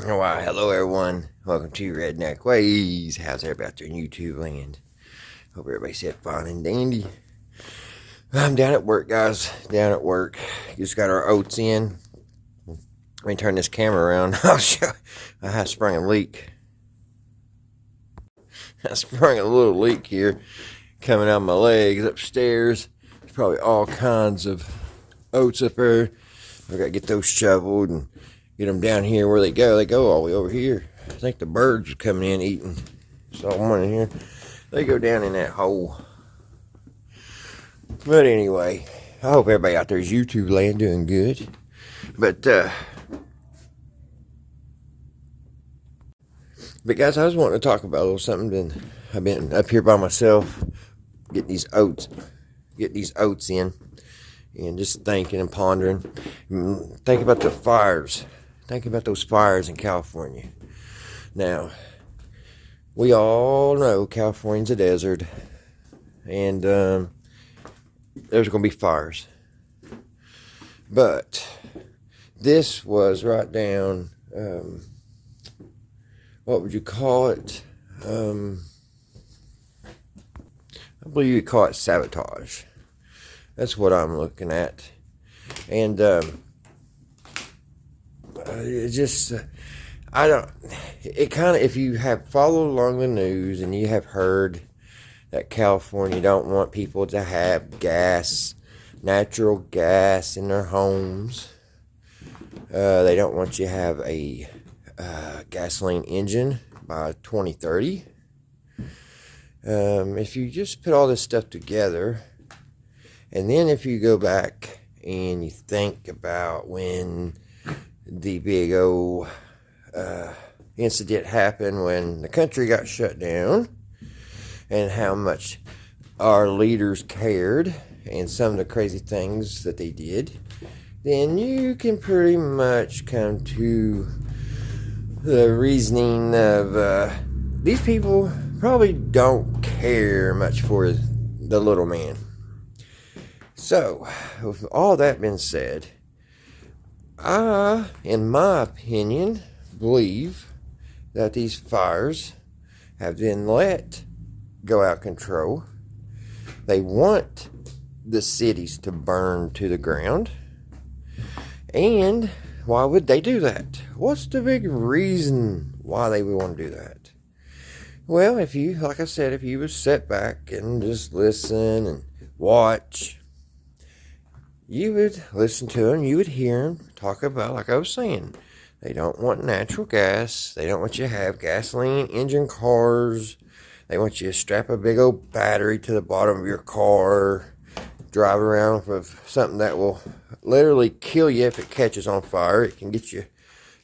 Why, hello everyone. Welcome to Redneck Ways. How's everybody out there in YouTube land? Hope everybody's had fun and dandy. I'm down at work, guys. Down at work. Just got our oats in. Let me turn this camera around. I'll show. I have sprung a leak. I sprung a little leak here coming out of my legs upstairs. There's probably all kinds of oats up there. I gotta get those shoveled and get them down here where they go. They go all the way over here. I think the birds are coming in eating. Saw one in here. They go down in that hole. But anyway, I hope everybody out there is YouTube land doing good. But guys, I was wanting to talk about a little something. I've been up here by myself getting these oats in, and just thinking and pondering. Think about the fires. Think about those fires in California. Now, we all know California's a desert, and there's going to be fires. But this was right down, what would you call it? I believe you'd call it sabotage. That's what I'm looking at. And it just, if you have followed along the news and you have heard that California don't want people to have natural gas in their homes. They don't want you to have a gasoline engine by 2030. If you just put all this stuff together, and then if you go back and you think about when the big old incident happened when the country got shut down, and how much our leaders cared, and some of the crazy things that they did, then you can pretty much come to the reasoning of these people probably don't care much for the little man. So, with all that being said, I, in my opinion, believe that these fires have been let go out of control. They want the cities to burn to the ground. And why would they do that? What's the big reason why they would want to do that? Well, like I said, if you would sit back and just listen and watch, you would listen to them, you would hear them talk about, like I was saying, they don't want natural gas. They don't want you to have gasoline engine cars. They want you to strap a big old battery to the bottom of your car, drive around with something that will literally kill you if it catches on fire. It can get you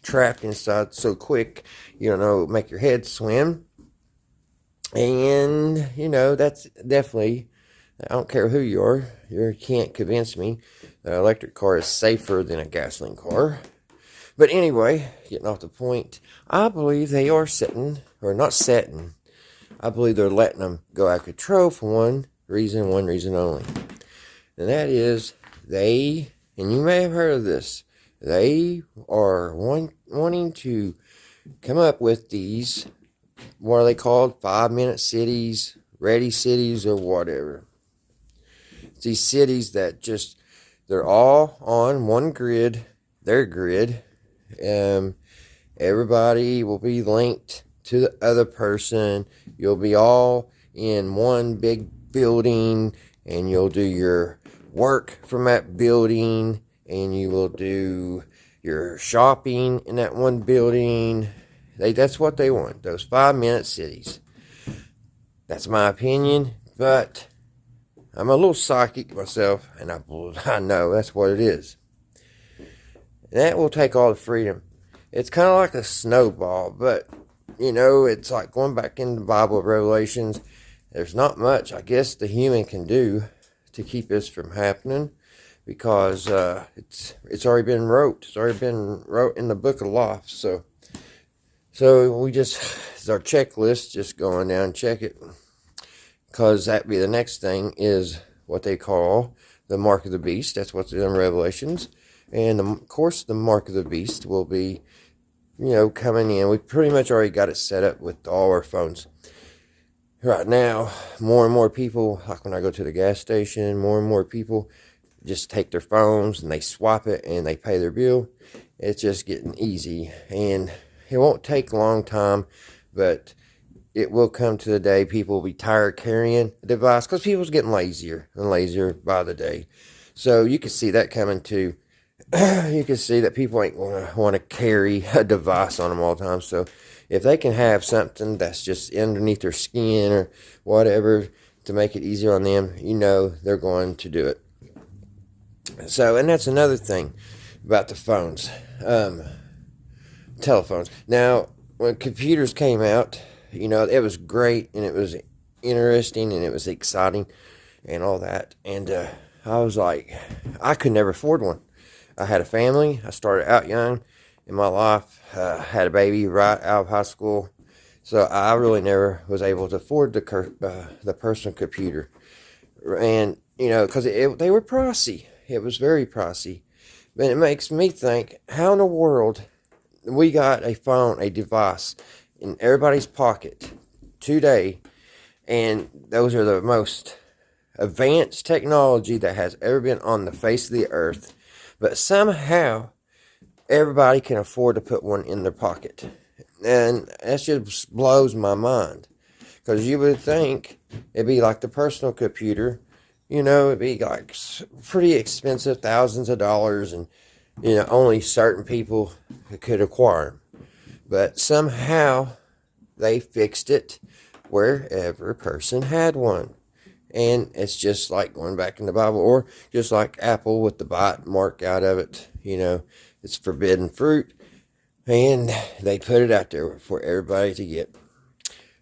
trapped inside so quick, make your head swim. And, that's definitely, I don't care who you are, you can't convince me that an electric car is safer than a gasoline car. But anyway, getting off the point, I believe they are I believe they're letting them go out of control for one reason only. And that is and you may have heard of this, they are wanting to come up with these, what are they called, 5-minute cities, ready cities, or whatever. These cities that they're all on one grid, their grid. Everybody will be linked to the other person. You'll be all in one big building, and you'll do your work from that building, and you will do your shopping in that one building. That's what they want, those 5-minute cities. That's my opinion, but I'm a little psychic myself, and I know that's what it is. And that will take all the freedom. It's kind of like a snowball, but, it's like going back in the Bible of Revelations. There's not much, I guess, the human can do to keep this from happening, because it's already been wrote. It's already been wrote in the book of life. So we it's our checklist, just going down and check it. Because that'd be the next thing, is what they call the mark of the beast. That's what's in Revelations. And of course, the mark of the beast will be coming in. We pretty much already got it set up with all our phones. Right now, more and more people, like when I go to the gas station, more and more people just take their phones and they swap it and they pay their bill. It's just getting easy, and it won't take a long time, but it will come to the day people will be tired carrying a device, because people's getting lazier and lazier by the day. So you can see that coming too. You can see that people ain't going to want to carry a device on them all the time. So if they can have something that's just underneath their skin or whatever to make it easier on them, they're going to do it. So, and that's another thing about the phones, telephones. Now, when computers came out, it was great and it was interesting and it was exciting and all that. And I was like, I could never afford one. I had a family. I started out young in my life. Had a baby right out of high school. So I really never was able to afford the personal computer. And, because they were pricey. It was very pricey. But it makes me think, how in the world we got a phone, a device in everybody's pocket today, and those are the most advanced technology that has ever been on the face of the earth, but somehow everybody can afford to put one in their pocket. And that just blows my mind, because you would think it'd be like the personal computer, it'd be like pretty expensive, thousands of dollars, and only certain people could acquire them. But somehow they fixed it where every person had one. And it's just like going back in the Bible, or just like Apple with the bite mark out of it. It's forbidden fruit. And they put it out there for everybody to get.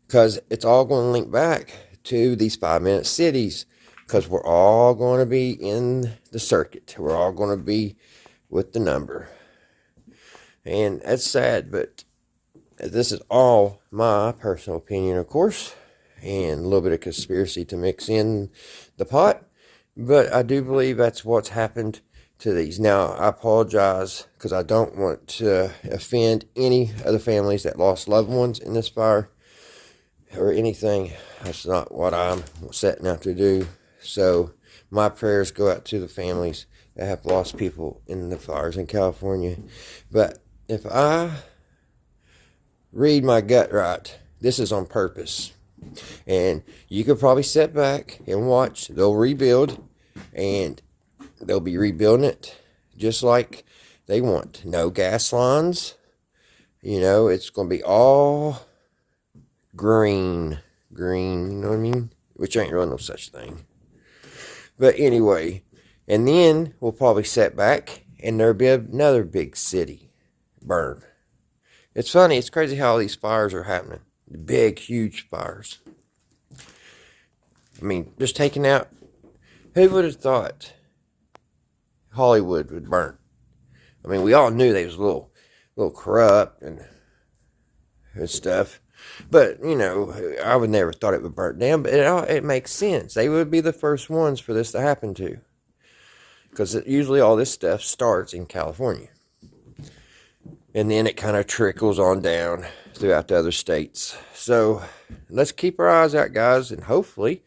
Because it's all going to link back to these 5-minute cities. Because we're all going to be in the circuit. We're all going to be with the number. And that's sad, but this is all my personal opinion, of course, and a little bit of conspiracy to mix in the pot. But I do believe that's what's happened to these. Now, I apologize because I don't want to offend any of the families that lost loved ones in this fire or anything. That's not what I'm setting out to do. So my prayers go out to the families that have lost people in the fires in California. But if I read my gut right, this is on purpose. And you could probably sit back and watch. They'll rebuild, and they'll be rebuilding it just like they want. No gas lines. It's going to be all green. Green, you know what I mean? Which ain't really no such thing. But anyway, and then we'll probably sit back, and there'll be another big city burn. It's funny, it's crazy how all these fires are happening. Big, huge fires. I mean, just taking out, who would have thought Hollywood would burn? I mean, we all knew they was a little corrupt and stuff. But, I would never thought it would burn down. But it makes sense. They would be the first ones for this to happen to. Because usually all this stuff starts in California. And then it kind of trickles on down throughout the other states. So let's keep our eyes out, guys. And hopefully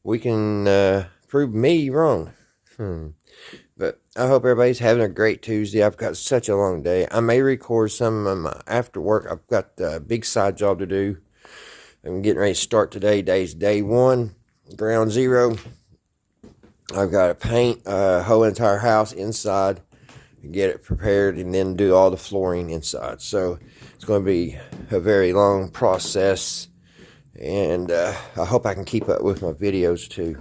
we can prove me wrong. But I hope everybody's having a great Tuesday. I've got such a long day. I may record some of my after work. I've got a big side job to do. I'm getting ready to start today. Day 1, ground zero. I've got to paint a whole entire house inside, get it prepared, and then do all the flooring inside. So it's going to be a very long process, and I hope I can keep up with my videos too.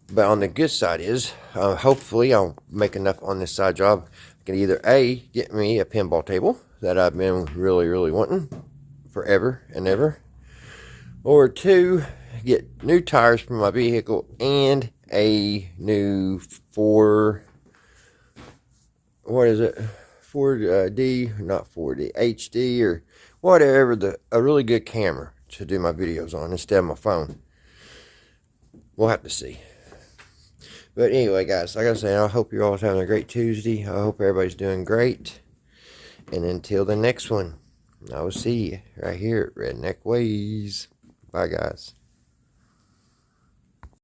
But on the good side is, hopefully I'll make enough on this side job. I can either A, get me a pinball table that I've been really, really wanting forever and ever, or 2, get new tires for my vehicle and a new Ford, what is it, Ford D, not 4D, HD or whatever, a really good camera to do my videos on instead of my phone. We'll have to see. But anyway, guys, like I said, I hope you're all having a great Tuesday. I hope everybody's doing great. And until the next one, I will see you right here at Redneck Ways. Bye, guys.